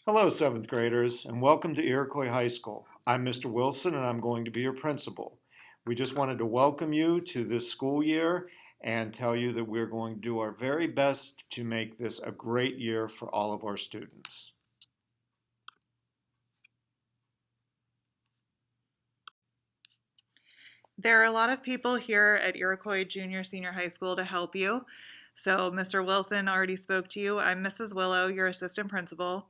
Hello, 7th graders, and welcome to Iroquois High School. I'm Mr. Wilson, and I'm going to be your principal. We just wanted to welcome you to this school year and tell you that we're going to do our very best to make this a great year for all of our students. There are a lot of people here at Iroquois Jr. Senior High School to help you. So Mr. Wilson already spoke to you. I'm Mrs. Willow, your assistant principal.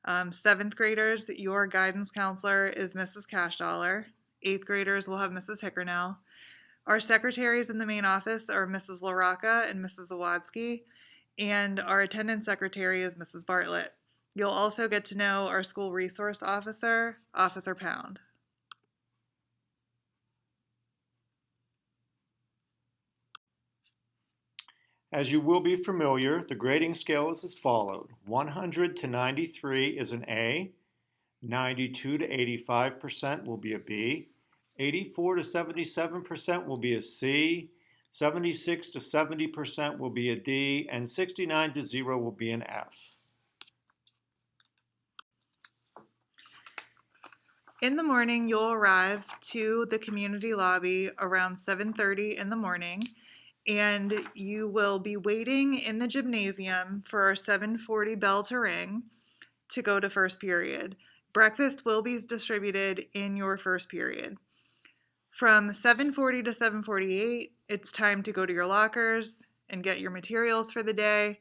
7th graders, your guidance counselor is Mrs. Cashdollar. 8th graders will have Mrs. Hickernell. Our secretaries in the main office are Mrs. LaRocca and Mrs. Zawadsky, and our attendance secretary is Mrs. Bartlett. You'll also get to know our school resource officer, Officer Pound. As you will be familiar, the grading scale is as followed. 100 to 93 is an A, 92 to 85% will be a B, 84 to 77% will be a C, 76 to 70% will be a D, and 69 to 0 will be an F. In the morning, you'll arrive to the community lobby around 7:30 in the morning, and you will be waiting in the gymnasium for our 7:40 bell to ring to go to first period. Breakfast will be distributed in your first period. From 7:40 to 7:48, it's time to go to your lockers and get your materials for the day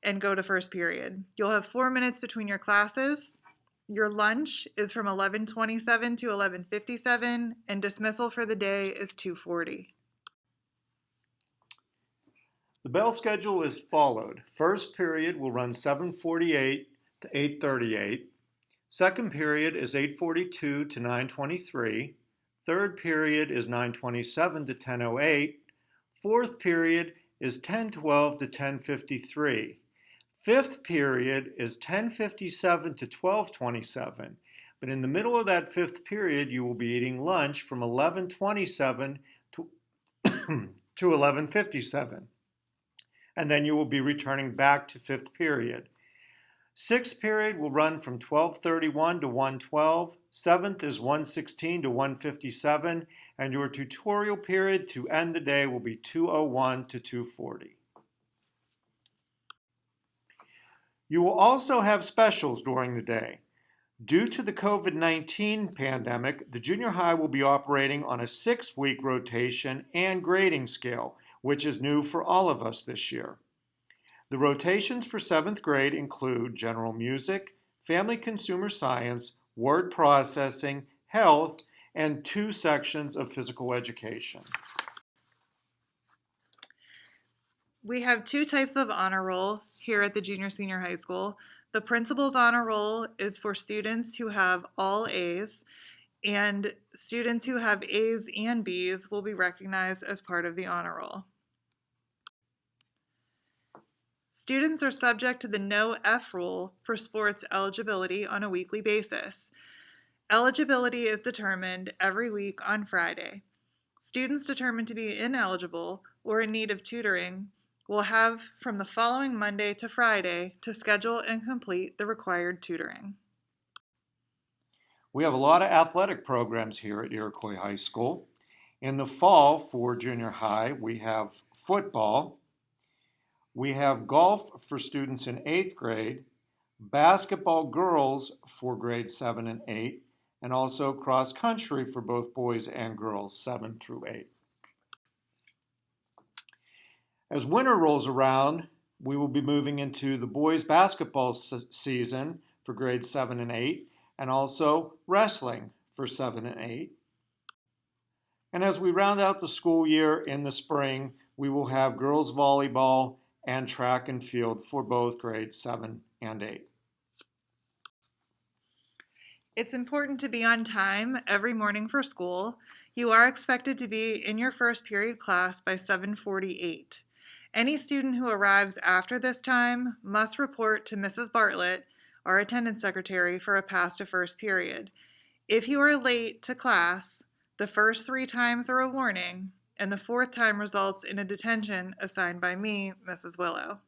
and go to first period. You'll have 4 minutes between your classes. Your lunch is from 11:27 to 11:57, and dismissal for the day is 2:40. The bell schedule is followed. First period will run 7:48 to 8:38. Second period is 8:42 to 9:23. Third period is 9:27 to 10:08. Fourth period is 10:12 to 10:53. Fifth period is 10:57 to 12:27. But in the middle of that fifth period, you will be eating lunch from 11:27 to 11:57. And then you will be returning back to fifth period. Sixth period will run from 12:31 to 1:12. Seventh is 1:16 to 1:57. And your tutorial period to end the day will be 2:01 to 2:40. You will also have specials during the day. Due to the COVID-19 pandemic, the junior high will be operating on a 6-week rotation and grading scale, which is new for all of us this year. The rotations for 7th grade include general music, family consumer science, word processing, health, and 2 sections of physical education. We have 2 types of honor roll here at the junior senior high school. The principal's honor roll is for students who have all A's, and students who have A's and B's will be recognized as part of the honor roll. Students are subject to the no F rule for sports eligibility on a weekly basis. Eligibility is determined every week on Friday. Students determined to be ineligible or in need of tutoring will have from the following Monday to Friday to schedule and complete the required tutoring. We have a lot of athletic programs here at Iroquois High School. In the fall for junior high, we have football. We have golf for students in 8th grade, basketball girls for grades 7 and 8, and also cross country for both boys and girls 7 through 8. As winter rolls around, we will be moving into the boys basketball season for grades 7 and 8, and also wrestling for 7 and 8. And as we round out the school year in the spring, we will have girls volleyball and track and field for both grades 7 and 8. It's important to be on time every morning for school. You are expected to be in your first period class by 7:48. Any student who arrives after this time must report to Mrs. Bartlett, our attendance secretary, for a pass to first period. If you are late to class, the first 3 times are a warning, and the 4th time results in a detention assigned by me, Mrs. Willow.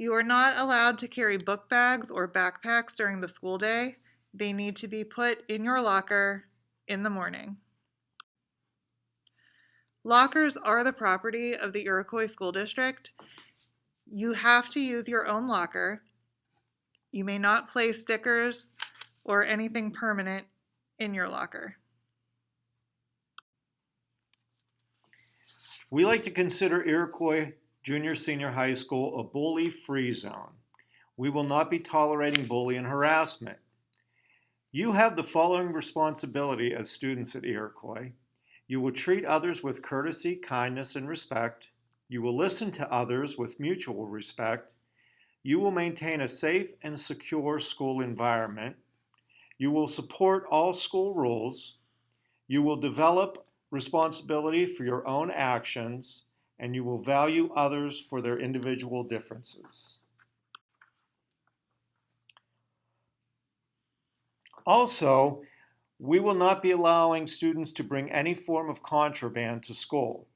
You are not allowed to carry book bags or backpacks during the school day. They need to be put in your locker in the morning. Lockers are the property of the Iroquois School District. You have to use your own locker. You may not place stickers or anything permanent in your locker. We like to consider Iroquois Junior Senior High School a bully-free zone. We will not be tolerating bullying and harassment. You have the following responsibility as students at Iroquois. You will treat others with courtesy, kindness, and respect. You will listen to others with mutual respect. You will maintain a safe and secure school environment. You will support all school rules. You will develop responsibility for your own actions, and you will value others for their individual differences. Also, we will not be allowing students to bring any form of contraband to school.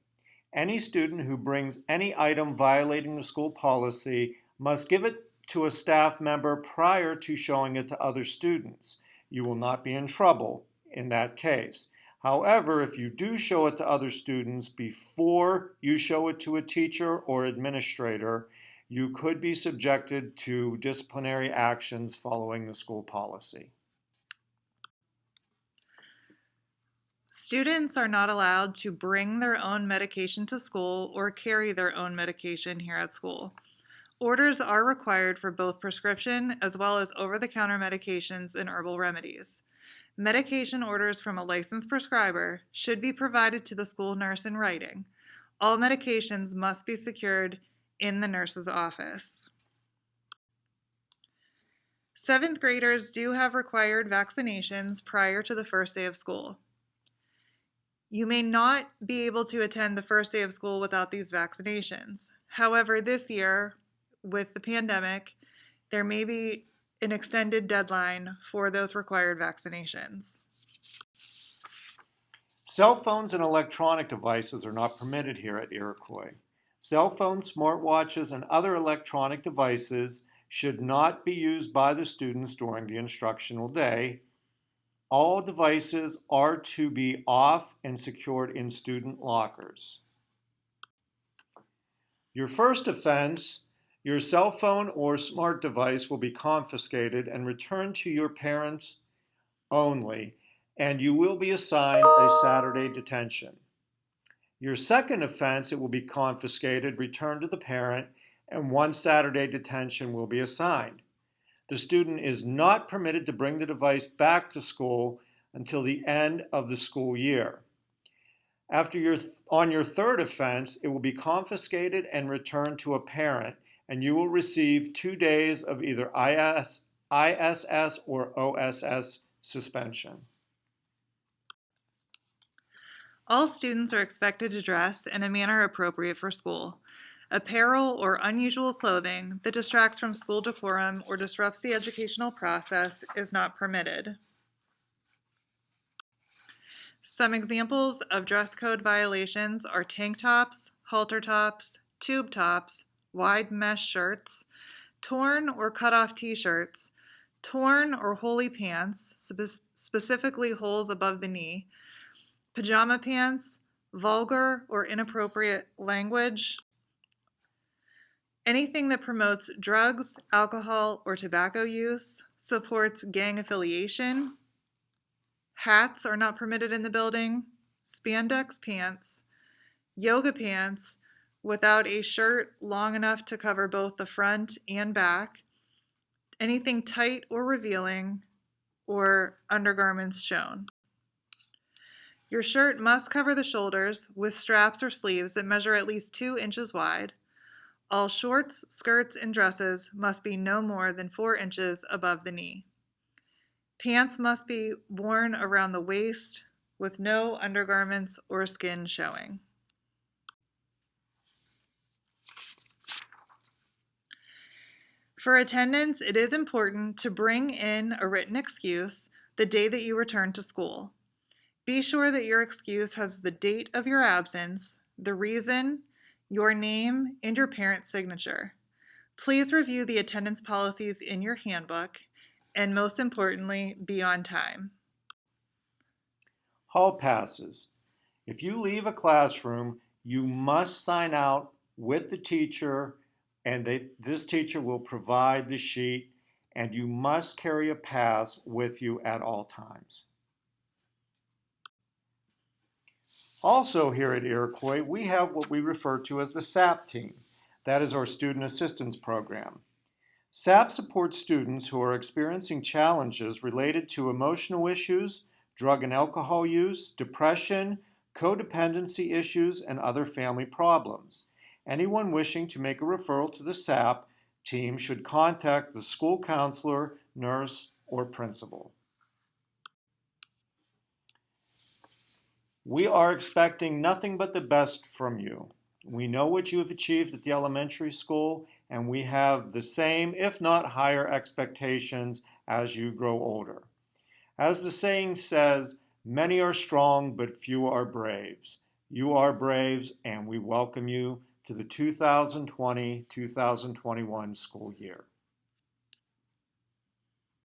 Any student who brings any item violating the school policy must give it to a staff member prior to showing it to other students. You will not be in trouble in that case. However, if you do show it to other students before you show it to a teacher or administrator, you could be subjected to disciplinary actions following the school policy. Students are not allowed to bring their own medication to school or carry their own medication here at school. Orders are required for both prescription as well as over-the-counter medications and herbal remedies. Medication orders from a licensed prescriber should be provided to the school nurse in writing. All medications must be secured in the nurse's office. 7th graders do have required vaccinations prior to the first day of school. You may not be able to attend the first day of school without these vaccinations. However, this year, with the pandemic, there may be an extended deadline for those required vaccinations. Cell phones and electronic devices are not permitted here at Iroquois. Cell phones, smartwatches, and other electronic devices should not be used by the students during the instructional day. All devices are to be off and secured in student lockers. Your first offense, your cell phone or smart device will be confiscated and returned to your parents only, and you will be assigned a Saturday detention. Your second offense, it will be confiscated, returned to the parent, and 1 Saturday detention will be assigned. The student is not permitted to bring the device back to school until the end of the school year. On your third offense, it will be confiscated and returned to a parent, and you will receive 2 days of either ISS or OSS suspension. All students are expected to dress in a manner appropriate for school. Apparel or unusual clothing that distracts from school decorum or disrupts the educational process is not permitted. Some examples of dress code violations are tank tops, halter tops, tube tops, wide mesh shirts, torn or cut off t-shirts, torn or holey pants, specifically holes above the knee, pajama pants, vulgar or inappropriate language, anything that promotes drugs, alcohol, or tobacco use, supports gang affiliation. Hats are not permitted in the building. Spandex pants, yoga pants without a shirt long enough to cover both the front and back, anything tight or revealing, or undergarments shown. Your shirt must cover the shoulders with straps or sleeves that measure at least 2 inches wide. All shorts, skirts, and dresses must be no more than 4 inches above the knee. Pants must be worn around the waist with no undergarments or skin showing. For attendance, it is important to bring in a written excuse the day that you return to school. Be sure that your excuse has the date of your absence, the reason, your name, and your parent's signature. Please review the attendance policies in your handbook, and most importantly, be on time. Hall passes. If you leave a classroom, you must sign out with the teacher, and this teacher will provide the sheet, and you must carry a pass with you at all times. Also here at Iroquois, we have what we refer to as the SAP team. That is our Student Assistance Program. SAP supports students who are experiencing challenges related to emotional issues, drug and alcohol use, depression, codependency issues, and other family problems. Anyone wishing to make a referral to the SAP team should contact the school counselor, nurse, or principal. We are expecting nothing but the best from you. We know what you have achieved at the elementary school, and we have the same, if not higher, expectations as you grow older. As the saying says, many are strong, but few are braves. You are braves, and we welcome you to the 2020-2021 school year.